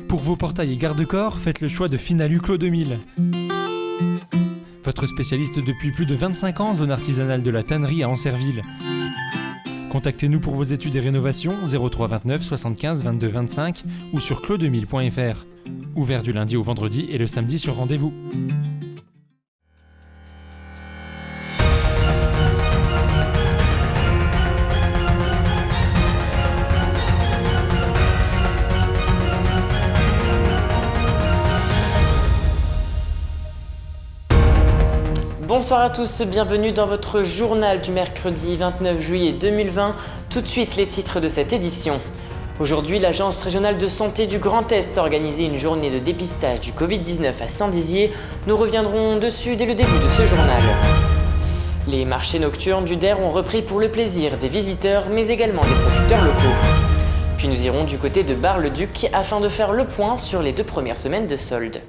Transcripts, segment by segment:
Pour vos portails et garde-corps, faites le choix de Finalu Clos 2000. Votre spécialiste depuis plus de 25 ans, zone artisanale de la tannerie à Ancerville. Contactez-nous pour vos études et rénovations 03 29 75 22 25 ou sur clos2000.fr. Ouvert du lundi au vendredi et le samedi sur rendez-vous. Bonsoir à tous, bienvenue dans votre journal du mercredi 29 juillet 2020. Tout de suite les titres de cette édition. Aujourd'hui, l'Agence régionale de santé du Grand Est a organisé une journée de dépistage du Covid-19 à Saint-Dizier. Nous reviendrons dessus dès le début de ce journal. Les marchés nocturnes du Der ont repris pour le plaisir des visiteurs, mais également des producteurs locaux. Puis nous irons du côté de Bar-le-Duc afin de faire le point sur les 2 premières semaines de soldes.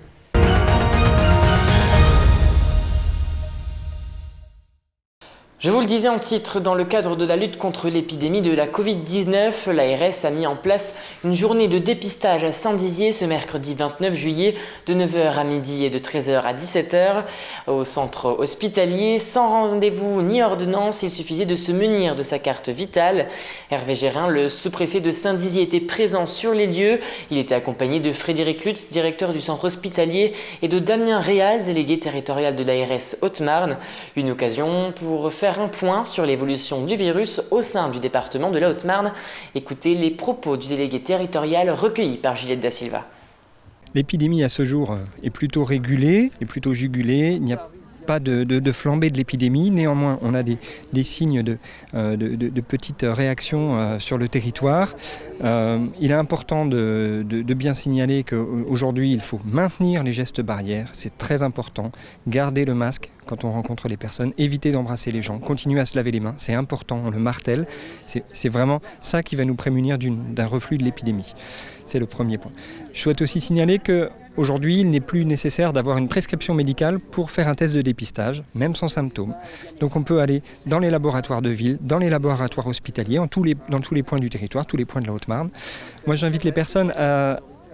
Je vous le disais en titre, dans le cadre de la lutte contre l'épidémie de la Covid-19, l'ARS a mis en place une journée de dépistage à Saint-Dizier ce mercredi 29 juillet de 9h à midi et de 13h à 17h au centre hospitalier. Sans rendez-vous ni ordonnance, il suffisait de se munir de sa carte vitale. Hervé Gérin, le sous-préfet de Saint-Dizier, était présent sur les lieux. Il était accompagné de Frédéric Lutz, directeur du centre hospitalier, et de Damien Réal, délégué territorial de l'ARS Haute-Marne. Une occasion pour faire un point sur l'évolution du virus au sein du département de la Haute-Marne. Écoutez les propos du délégué territorial recueillis par Juliette Da Silva. L'épidémie à ce jour est plutôt régulée, est plutôt jugulée. Il n'y a pas de flambée de l'épidémie. Néanmoins, on a des signes de petites réactions sur le territoire. Il est important de bien signaler qu'aujourd'hui, il faut maintenir les gestes barrières. C'est très important. Garder le masque quand on rencontre les personnes, éviter d'embrasser les gens, continuer à se laver les mains. C'est important, on le martèle. C'est vraiment ça qui va nous prémunir d'un reflux de l'épidémie. C'est le premier point. Je souhaite aussi signaler qu'aujourd'hui, il n'est plus nécessaire d'avoir une prescription médicale pour faire un test de dépistage, même sans symptômes. Donc on peut aller dans les laboratoires de ville, dans les laboratoires hospitaliers, dans tous les points du territoire, tous les points de la Haute-Marne. Moi, j'invite les personnes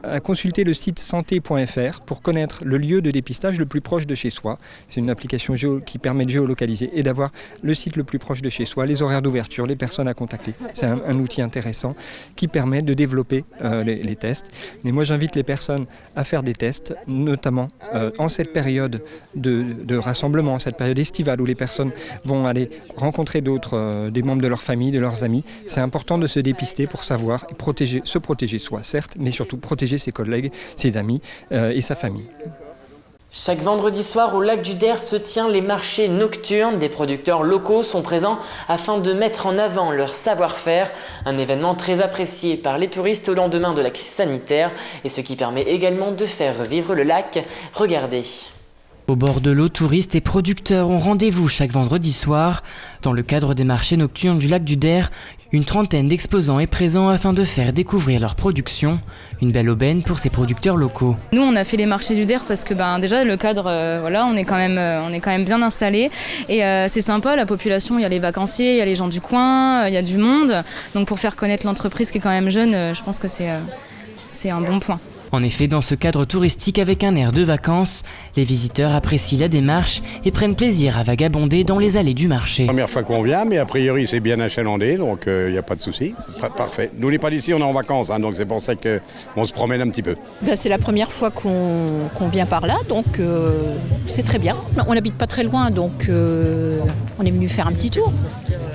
à consulter le site santé.fr pour connaître le lieu de dépistage le plus proche de chez soi. C'est une application qui permet de géolocaliser et d'avoir le site le plus proche de chez soi, les horaires d'ouverture, les personnes à contacter. C'est un outil intéressant qui permet de développer les tests. Et moi, j'invite les personnes à faire des tests, notamment en cette période de rassemblement, cette période estivale où les personnes vont aller rencontrer des membres de leur famille, de leurs amis. C'est important de se dépister pour savoir et se protéger soi, certes, mais surtout protéger ses collègues, ses amis et sa famille. Chaque vendredi soir au lac du Der se tient les marchés nocturnes. Des producteurs locaux sont présents afin de mettre en avant leur savoir-faire. Un événement très apprécié par les touristes au lendemain de la crise sanitaire et ce qui permet également de faire revivre le lac. Regardez. Au bord de l'eau, touristes et producteurs ont rendez-vous chaque vendredi soir. Dans le cadre des marchés nocturnes du lac du Der, une trentaine d'exposants est présent afin de faire découvrir leur production. Une belle aubaine pour ces producteurs locaux. Nous, on a fait les marchés du Der parce que déjà le cadre, on est quand même bien installé et c'est sympa. La population, il y a les vacanciers, il y a les gens du coin, il y a du monde. Donc pour faire connaître l'entreprise qui est quand même jeune, je pense que c'est un bon point. En effet, dans ce cadre touristique avec un air de vacances, les visiteurs apprécient la démarche et prennent plaisir à vagabonder dans les allées du marché. Première fois qu'on vient, mais a priori c'est bien achalandé, donc il n'y a pas de souci, c'est parfait. Nous on n'est pas d'ici, on est en vacances, donc c'est pour ça qu'on se promène un petit peu. C'est la première fois qu'on vient par là, donc c'est très bien. On n'habite pas très loin, donc on est venu faire un petit tour.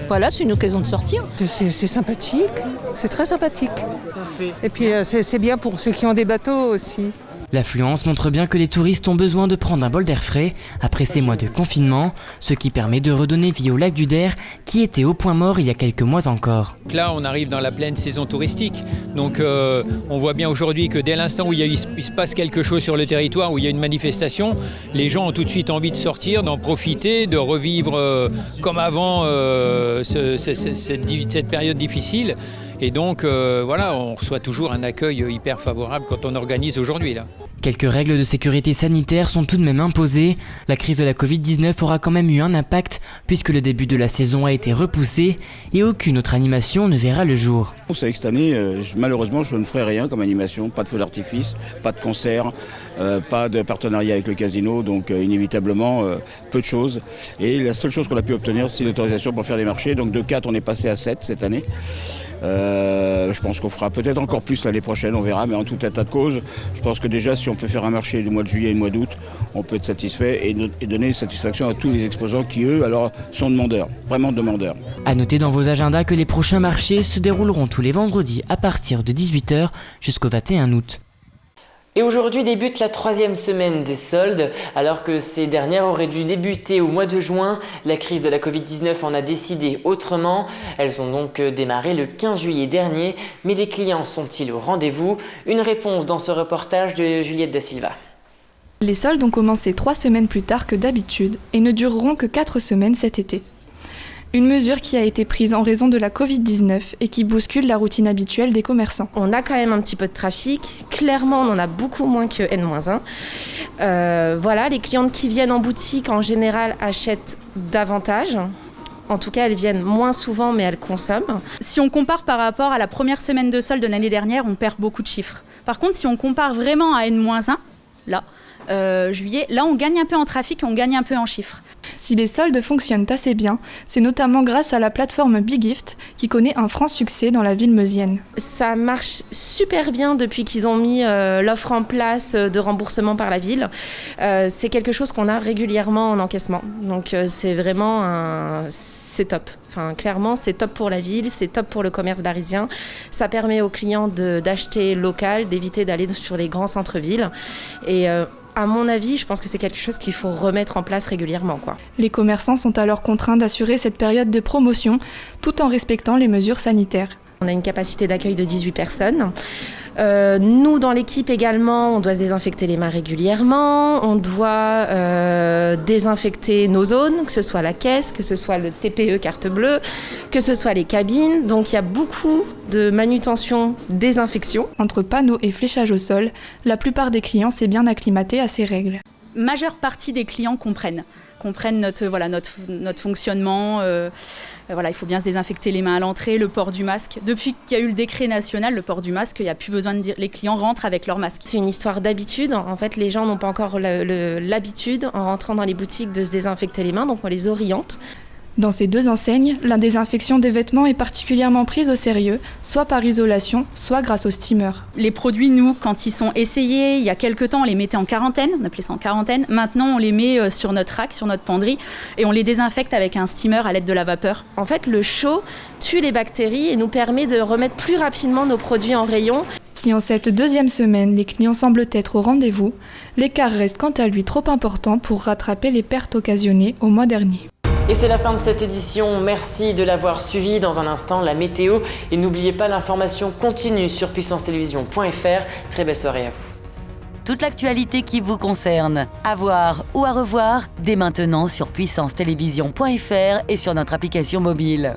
Voilà, c'est une occasion de sortir. C'est sympathique, c'est très sympathique. Et puis c'est bien pour ceux qui ont des bateaux aussi. L'affluence montre bien que les touristes ont besoin de prendre un bol d'air frais après ces mois de confinement, ce qui permet de redonner vie au lac du Der qui était au point mort il y a quelques mois encore. Là, on arrive dans la pleine saison touristique, donc on voit bien aujourd'hui que dès l'instant où il se passe quelque chose sur le territoire, où il y a une manifestation, les gens ont tout de suite envie de sortir, d'en profiter, de revivre comme avant cette période difficile. Et donc, on reçoit toujours un accueil hyper favorable quand on organise aujourd'hui là. Quelques règles de sécurité sanitaire sont tout de même imposées. La crise de la Covid-19 aura quand même eu un impact puisque le début de la saison a été repoussé et aucune autre animation ne verra le jour. Vous savez que cette année, malheureusement, je ne ferai rien comme animation, pas de feu d'artifice, pas de concert, pas de partenariat avec le casino, donc inévitablement peu de choses. Et la seule chose qu'on a pu obtenir, c'est l'autorisation pour faire des marchés. Donc de 4, on est passé à 7 cette année. Je pense qu'on fera peut-être encore plus l'année prochaine, on verra, mais en tout état de cause, je pense que déjà si on peut faire un marché du mois de juillet et du mois d'août, on peut être satisfait et donner satisfaction à tous les exposants qui, eux, alors sont demandeurs, vraiment demandeurs. A noter dans vos agendas que les prochains marchés se dérouleront tous les vendredis à partir de 18h jusqu'au 21 août. Et aujourd'hui débute la 3e semaine des soldes. Alors que ces dernières auraient dû débuter au mois de juin, la crise de la Covid-19 en a décidé autrement. Elles ont donc démarré le 15 juillet dernier. Mais les clients sont-ils au rendez-vous? Une réponse dans ce reportage de Juliette Da Silva. Les soldes ont commencé 3 semaines plus tard que d'habitude et ne dureront que 4 semaines cet été. Une mesure qui a été prise en raison de la Covid-19 et qui bouscule la routine habituelle des commerçants. On a quand même un petit peu de trafic. Clairement, on en a beaucoup moins que N-1. Voilà, les clientes qui viennent en boutique, en général, achètent davantage. En tout cas, elles viennent moins souvent, mais elles consomment. Si on compare par rapport à la première semaine de solde de l'année dernière, on perd beaucoup de chiffres. Par contre, si on compare vraiment à N-1, là, juillet, là, on gagne un peu en trafic et on gagne un peu en chiffres. Si les soldes fonctionnent assez bien, c'est notamment grâce à la plateforme BeGift qui connaît un franc succès dans la ville meusienne. Ça marche super bien depuis qu'ils ont mis l'offre en place de remboursement par la ville. C'est quelque chose qu'on a régulièrement en encaissement. Donc c'est vraiment c'est top. Enfin, clairement, c'est top pour la ville, c'est top pour le commerce parisien. Ça permet aux clients d'acheter local, d'éviter d'aller sur les grands centres-villes. Et à mon avis, je pense que c'est quelque chose qu'il faut remettre en place régulièrement, quoi. Les commerçants sont alors contraints d'assurer cette période de promotion tout en respectant les mesures sanitaires. On a une capacité d'accueil de 18 personnes. Nous, dans l'équipe également, on doit se désinfecter les mains régulièrement. On doit désinfecter nos zones, que ce soit la caisse, que ce soit le TPE carte bleue, que ce soit les cabines. Donc il y a beaucoup de manutention, désinfection. Entre panneaux et fléchage au sol, la plupart des clients s'est bien acclimaté à ces règles. Majeure partie des clients comprennent notre fonctionnement. Il faut bien se désinfecter les mains à l'entrée, le port du masque. Depuis qu'il y a eu le décret national, le port du masque, il n'y a plus besoin de dire les clients rentrent avec leur masque. C'est une histoire d'habitude. En fait, les gens n'ont pas encore l'habitude, en rentrant dans les boutiques, de se désinfecter les mains, donc on les oriente. Dans ces 2 enseignes, la désinfection des vêtements est particulièrement prise au sérieux, soit par isolation, soit grâce au steamer. Les produits, nous, quand ils sont essayés, il y a quelques temps, on les mettait en quarantaine, on appelait ça en quarantaine. Maintenant, on les met sur notre rack, sur notre penderie, et on les désinfecte avec un steamer à l'aide de la vapeur. En fait, le chaud tue les bactéries et nous permet de remettre plus rapidement nos produits en rayon. Si en cette 2e semaine, les clients semblent être au rendez-vous, l'écart reste quant à lui trop important pour rattraper les pertes occasionnées au mois dernier. Et c'est la fin de cette édition, merci de l'avoir suivi. Dans un instant, la météo. Et n'oubliez pas, l'information continue sur puissancetelevision.fr. Très belle soirée à vous. Toute l'actualité qui vous concerne, à voir ou à revoir, dès maintenant sur puissancetelevision.fr et sur notre application mobile.